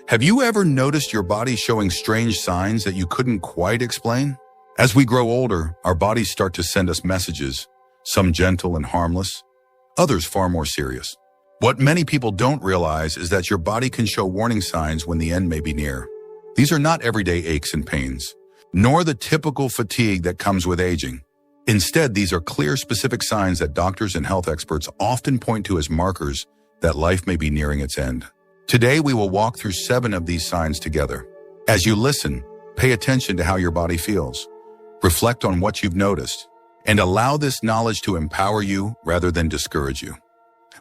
Have you ever noticed your body showing strange signs that you couldn't quite explain? As we grow older, our bodies start to send us messages, some gentle and harmless, others far more serious. What many people don't realize is that your body can show warning signs when the end may be near. These are not everyday aches and pains, nor the typical fatigue that comes with aging. Instead, these are clear, specific signs that doctors and health experts often point to as markers that life may be nearing its end. Today, we will walk through 7 of these signs together. As you listen, pay attention to how your body feels. Reflect on what you've noticed, and allow this knowledge to empower you rather than discourage you.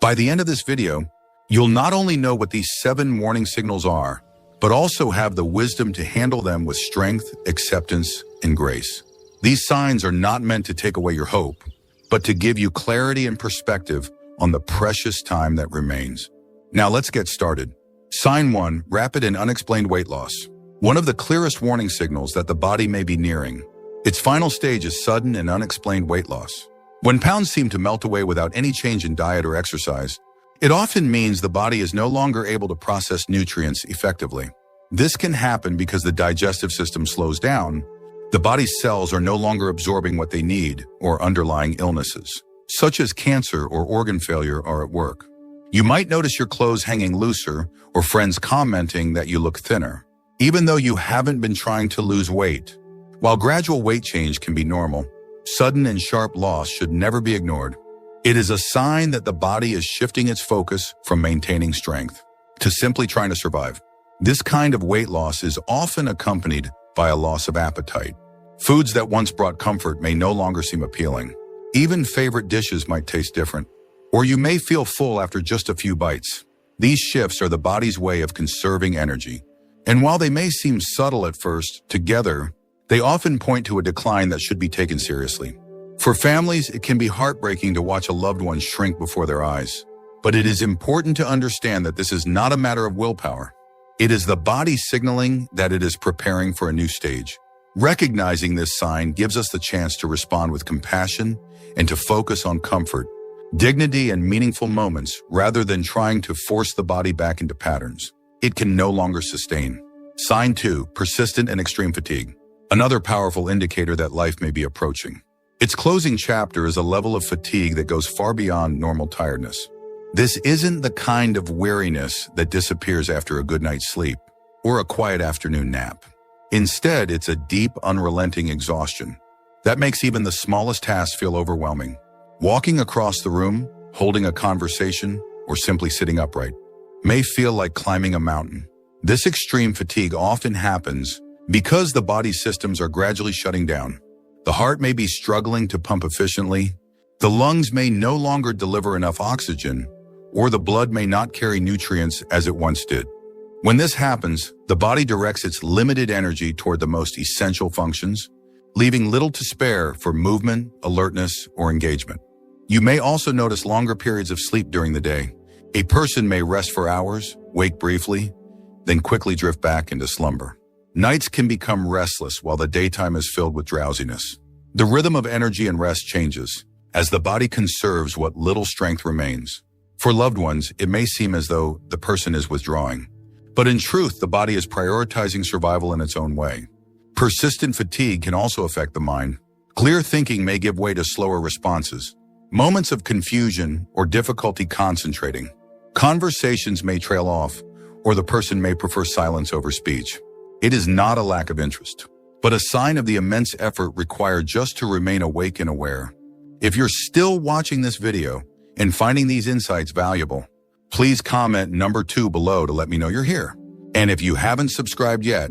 By the end of this video, you'll not only know what these 7 warning signals are, but also have the wisdom to handle them with strength, acceptance, and grace. These signs are not meant to take away your hope, but to give you clarity and perspective on the precious time that remains. Now let's get started. Sign 1, rapid and unexplained weight loss. One of the clearest warning signals that the body may be nearing its final stage is sudden and unexplained weight loss. When pounds seem to melt away without any change in diet or exercise, it often means the body is no longer able to process nutrients effectively. This can happen because the digestive system slows down, the body's cells are no longer absorbing what they need, or underlying illnesses, such as cancer or organ failure, are at work. You might notice your clothes hanging looser or friends commenting that you look thinner, even though you haven't been trying to lose weight. While gradual weight change can be normal, sudden and sharp loss should never be ignored. It is a sign that the body is shifting its focus from maintaining strength to simply trying to survive. This kind of weight loss is often accompanied by a loss of appetite. Foods that once brought comfort may no longer seem appealing. Even favorite dishes might taste different, or you may feel full after just a few bites. These shifts are the body's way of conserving energy, and while they may seem subtle at first, together, they often point to a decline that should be taken seriously. For families, it can be heartbreaking to watch a loved one shrink before their eyes. But it is important to understand that this is not a matter of willpower. It is the body signaling that it is preparing for a new stage. Recognizing this sign gives us the chance to respond with compassion and to focus on comfort, dignity, and meaningful moments rather than trying to force the body back into patterns it can no longer sustain. Sign 2, persistent and extreme fatigue. Another powerful indicator that life may be approaching. Its closing chapter is a level of fatigue that goes far beyond normal tiredness. This isn't the kind of weariness that disappears after a good night's sleep or a quiet afternoon nap. Instead, it's a deep, unrelenting exhaustion that makes even the smallest tasks feel overwhelming. Walking across the room, holding a conversation, or simply sitting upright may feel like climbing a mountain. This extreme fatigue often happens because the body's systems are gradually shutting down. The heart may be struggling to pump efficiently, the lungs may no longer deliver enough oxygen, or the blood may not carry nutrients as it once did. When this happens, the body directs its limited energy toward the most essential functions, leaving little to spare for movement, alertness, or engagement. You may also notice longer periods of sleep during the day. A person may rest for hours, wake briefly, then quickly drift back into slumber. Nights can become restless while the daytime is filled with drowsiness. The rhythm of energy and rest changes as the body conserves what little strength remains. For loved ones, it may seem as though the person is withdrawing, but in truth, the body is prioritizing survival in its own way. Persistent fatigue can also affect the mind. Clear thinking may give way to slower responses, moments of confusion or difficulty concentrating. Conversations may trail off, or the person may prefer silence over speech. It is not a lack of interest, but a sign of the immense effort required just to remain awake and aware. If you're still watching this video and finding these insights valuable, please comment number 2 below to let me know you're here. And if you haven't subscribed yet,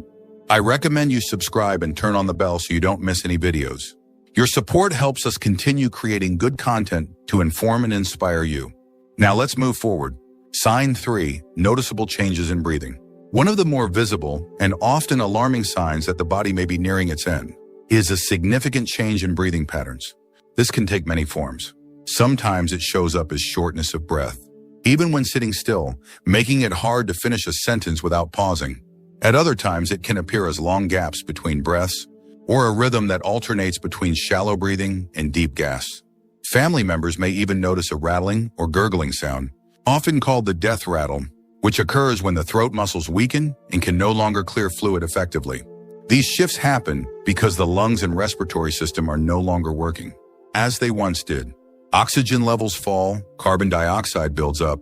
I recommend you subscribe and turn on the bell so you don't miss any videos. Your support helps us continue creating good content to inform and inspire you. Now let's move forward. Sign 3, noticeable changes in breathing. One of the more visible and often alarming signs that the body may be nearing its end is a significant change in breathing patterns. This can take many forms. Sometimes it shows up as shortness of breath, even when sitting still, making it hard to finish a sentence without pausing. At other times, it can appear as long gaps between breaths or a rhythm that alternates between shallow breathing and deep gasps. Family members may even notice a rattling or gurgling sound, often called the death rattle, which occurs when the throat muscles weaken and can no longer clear fluid effectively. These shifts happen because the lungs and respiratory system are no longer working as they once did. Oxygen levels fall, carbon dioxide builds up,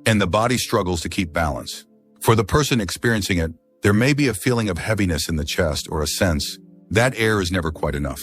and the body struggles to keep balance. For the person experiencing it, there may be a feeling of heaviness in the chest or a sense that air is never quite enough.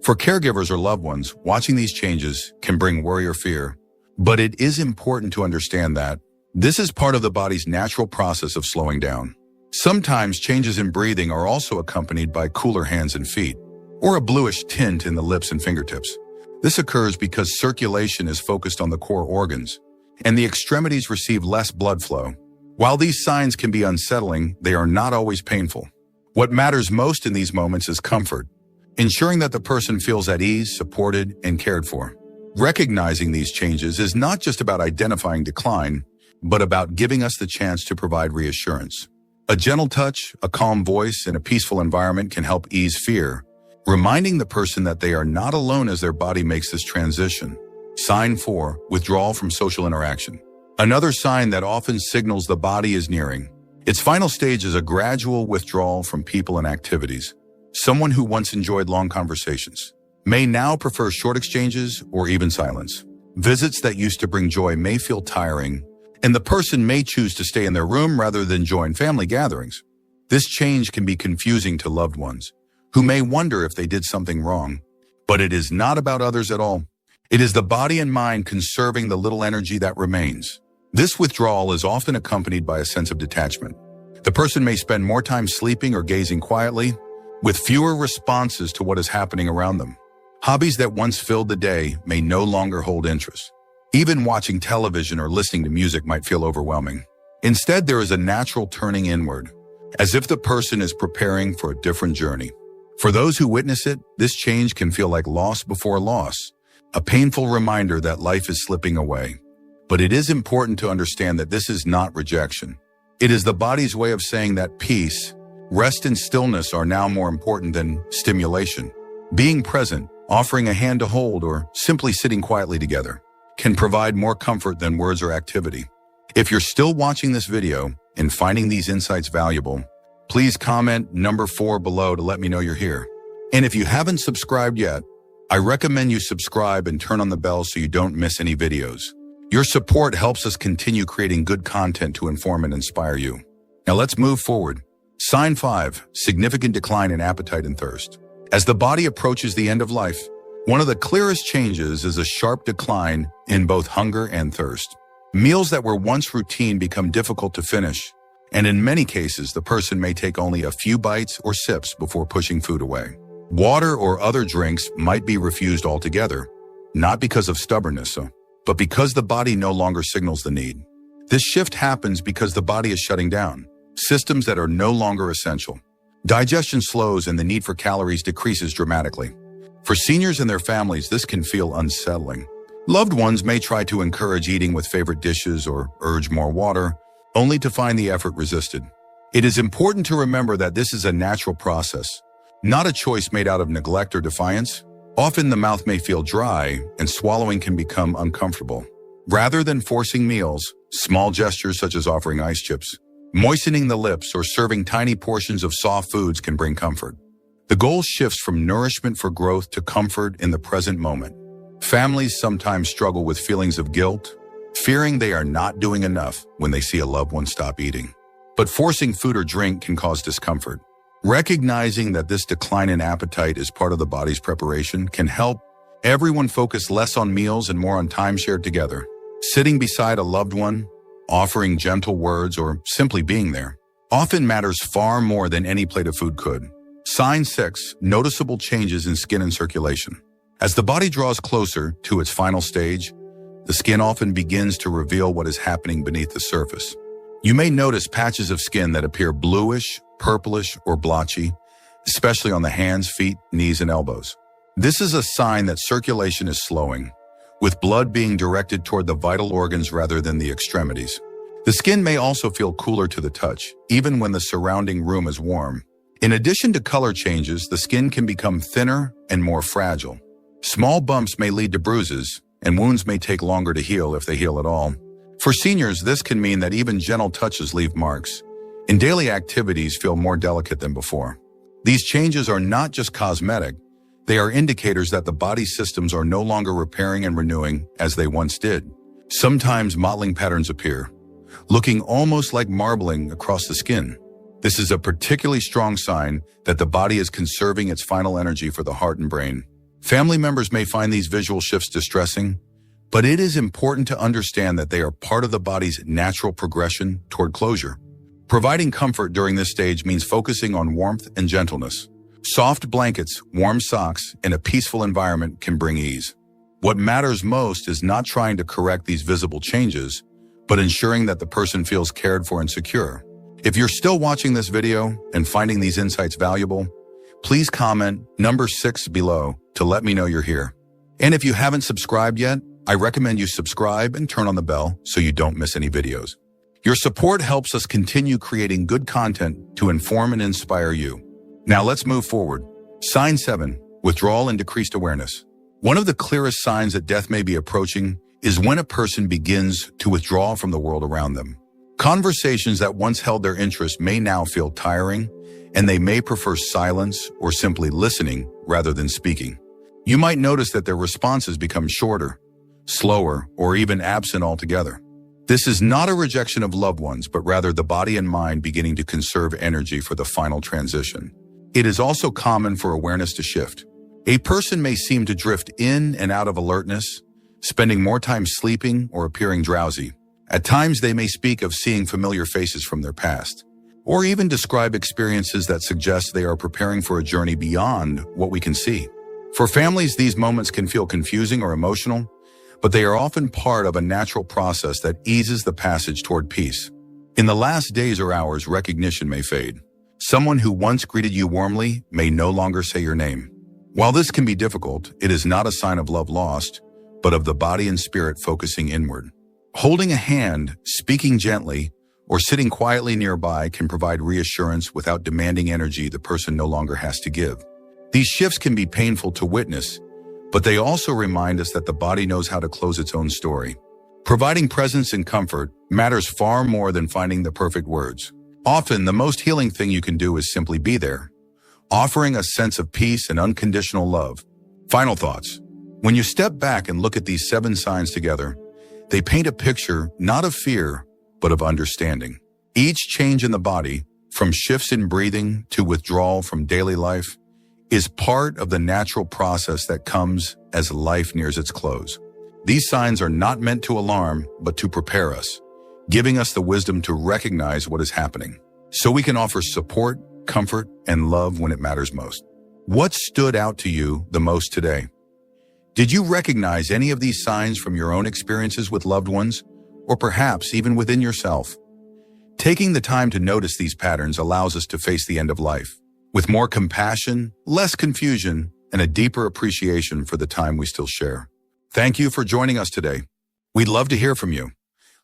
For caregivers or loved ones, watching these changes can bring worry or fear, but it is important to understand that this is part of the body's natural process of slowing down. Sometimes changes in breathing are also accompanied by cooler hands and feet, or a bluish tint in the lips and fingertips. This occurs because circulation is focused on the core organs, and the extremities receive less blood flow. While these signs can be unsettling, they are not always painful. What matters most in these moments is comfort, ensuring that the person feels at ease, supported, and cared for. Recognizing these changes is not just about identifying decline, but about giving us the chance to provide reassurance. A gentle touch, a calm voice, and a peaceful environment can help ease fear, reminding the person that they are not alone as their body makes this transition. Sign 4, withdrawal from social interaction. Another sign that often signals the body is nearing its final stage is a gradual withdrawal from people and activities. Someone who once enjoyed long conversations may now prefer short exchanges or even silence. Visits that used to bring joy may feel tiring, and the person may choose to stay in their room rather than join family gatherings. This change can be confusing to loved ones, who may wonder if they did something wrong. But it is not about others at all. It is the body and mind conserving the little energy that remains. This withdrawal is often accompanied by a sense of detachment. The person may spend more time sleeping or gazing quietly, with fewer responses to what is happening around them. Hobbies that once filled the day may no longer hold interest. Even watching television or listening to music might feel overwhelming. Instead, there is a natural turning inward, as if the person is preparing for a different journey. For those who witness it, this change can feel like loss before loss, a painful reminder that life is slipping away. But it is important to understand that this is not rejection. It is the body's way of saying that peace, rest, and stillness are now more important than stimulation. Being present, offering a hand to hold, or simply sitting quietly together can provide more comfort than words or activity. If you're still watching this video and finding these insights valuable, please comment number 4 below to let me know you're here. And if you haven't subscribed yet, I recommend you subscribe and turn on the bell so you don't miss any videos. Your support helps us continue creating good content to inform and inspire you. Now let's move forward. Sign 5, significant decline in appetite and thirst. As the body approaches the end of life, one of the clearest changes is a sharp decline in both hunger and thirst. Meals that were once routine become difficult to finish, and in many cases, the person may take only a few bites or sips before pushing food away. Water or other drinks might be refused altogether, not because of stubbornness, but because the body no longer signals the need. This shift happens because the body is shutting down systems that are no longer essential. Digestion slows and the need for calories decreases dramatically. For seniors and their families, this can feel unsettling. Loved ones may try to encourage eating with favorite dishes or urge more water, only to find the effort resisted. It is important to remember that this is a natural process, not a choice made out of neglect or defiance. Often the mouth may feel dry and swallowing can become uncomfortable. Rather than forcing meals, small gestures such as offering ice chips, moistening the lips, or serving tiny portions of soft foods can bring comfort. The goal shifts from nourishment for growth to comfort in the present moment. Families sometimes struggle with feelings of guilt, fearing they are not doing enough when they see a loved one stop eating. But forcing food or drink can cause discomfort. Recognizing that this decline in appetite is part of the body's preparation can help everyone focus less on meals and more on time shared together. Sitting beside a loved one, offering gentle words, or simply being there often matters far more than any plate of food could. Sign 6, noticeable changes in skin and circulation. As the body draws closer to its final stage, the skin often begins to reveal what is happening beneath the surface. You may notice patches of skin that appear bluish, purplish, or blotchy, especially on the hands, feet, knees, and elbows. This is a sign that circulation is slowing, with blood being directed toward the vital organs rather than the extremities. The skin may also feel cooler to the touch, even when the surrounding room is warm. In addition to color changes, the skin can become thinner and more fragile. Small bumps may lead to bruises, and wounds may take longer to heal if they heal at all. For seniors, this can mean that even gentle touches leave marks, and daily activities feel more delicate than before. These changes are not just cosmetic, they are indicators that the body's systems are no longer repairing and renewing as they once did. Sometimes mottling patterns appear, looking almost like marbling across the skin. This is a particularly strong sign that the body is conserving its final energy for the heart and brain. Family members may find these visual shifts distressing, but it is important to understand that they are part of the body's natural progression toward closure. Providing comfort during this stage means focusing on warmth and gentleness. Soft blankets, warm socks, and a peaceful environment can bring ease. What matters most is not trying to correct these visible changes, but ensuring that the person feels cared for and secure. If you're still watching this video and finding these insights valuable, please comment number 6 below to let me know you're here. And if you haven't subscribed yet, I recommend you subscribe and turn on the bell so you don't miss any videos. Your support helps us continue creating good content to inform and inspire you. Now let's move forward. Sign 7, withdrawal and decreased awareness. One of the clearest signs that death may be approaching is when a person begins to withdraw from the world around them. Conversations that once held their interest may now feel tiring, and they may prefer silence or simply listening rather than speaking. You might notice that their responses become shorter, slower, or even absent altogether. This is not a rejection of loved ones, but rather the body and mind beginning to conserve energy for the final transition. It is also common for awareness to shift. A person may seem to drift in and out of alertness, spending more time sleeping or appearing drowsy. At times, they may speak of seeing familiar faces from their past, or even describe experiences that suggest they are preparing for a journey beyond what we can see. For families, these moments can feel confusing or emotional, but they are often part of a natural process that eases the passage toward peace. In the last days or hours, recognition may fade. Someone who once greeted you warmly may no longer say your name. While this can be difficult, it is not a sign of love lost, but of the body and spirit focusing inward. Holding a hand, speaking gently, or sitting quietly nearby can provide reassurance without demanding energy the person no longer has to give. These shifts can be painful to witness, but they also remind us that the body knows how to close its own story. Providing presence and comfort matters far more than finding the perfect words. Often, the most healing thing you can do is simply be there, offering a sense of peace and unconditional love. Final thoughts. When you step back and look at these 7 signs together, they paint a picture not of fear, but of understanding. Each change in the body, from shifts in breathing to withdrawal from daily life, is part of the natural process that comes as life nears its close. These signs are not meant to alarm, but to prepare us, giving us the wisdom to recognize what is happening, so we can offer support, comfort, and love when it matters most. What stood out to you the most today? Did you recognize any of these signs from your own experiences with loved ones, or perhaps even within yourself? Taking the time to notice these patterns allows us to face the end of life with more compassion, less confusion, and a deeper appreciation for the time we still share. Thank you for joining us today. We'd love to hear from you.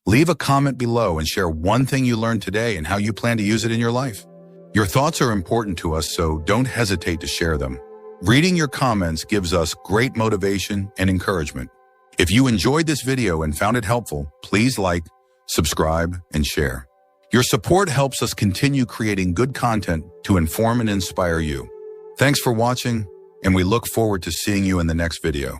Leave a comment below and share one thing you learned today and how you plan to use it in your life. Your thoughts are important to us, so don't hesitate to share them. Reading your comments gives us great motivation and encouragement. If you enjoyed this video and found it helpful, please like, subscribe, and share. Your support helps us continue creating good content to inform and inspire you. Thanks for watching, and we look forward to seeing you in the next video.